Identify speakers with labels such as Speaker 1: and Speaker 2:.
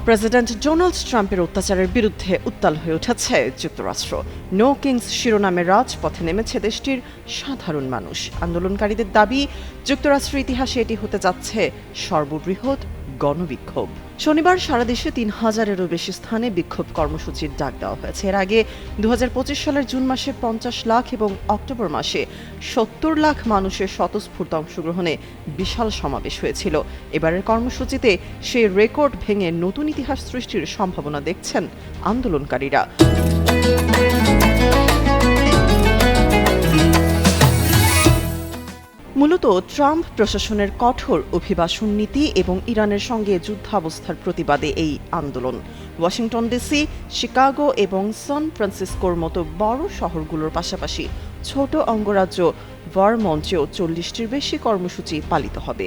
Speaker 1: President Donald ট্রাম্পের অত্যাচারের বিরুদ্ধে উত্তাল হয়ে উঠেছে যুক্তরাষ্ট্র। নো কিংস শিরোনামে রাজপথে নেমেছে দেশটির সাধারণ মানুষ। আন্দোলনকারীদের দাবি, যুক্তরাষ্ট্রের ইতিহাসে এটি হতে যাচ্ছে সর্ববৃহৎ গণবিক্ষোভ। শনিবার সারা দেশে ৩,০০০-এরও বেশি স্থানে বিক্ষোভ কর্মসূচির ডাক দেওয়া হয়েছে। এর আগে ২০২৫ সালের জুন মাসে ৫০ লাখ এবং অক্টোবর মাসে ৭০ লাখ মানুষের স্বতঃস্ফূর্ত অংশগ্রহণে বিশাল সমাবেশ হয়েছিল। এবারের কর্মসূচিতে সেই রেকর্ড ভেঙে নতুন ইতিহাস সৃষ্টির সম্ভাবনা দেখছেন আন্দোলনকারীরা। মূলত ট্রাম্প প্রশাসনের কঠোর অভিবাসন নীতি এবং ইরানের সঙ্গে যুদ্ধাবস্থার প্রতিবাদে এই আন্দোলন। ওয়াশিংটন ডিসি, শিকাগো এবং সান ফ্রান্সিসকোর মতো বড় শহরগুলোর পাশাপাশি ছোট অঙ্গরাজ্য ভারমন্টেও ৪০টির বেশি কর্মসূচি পালিত হবে।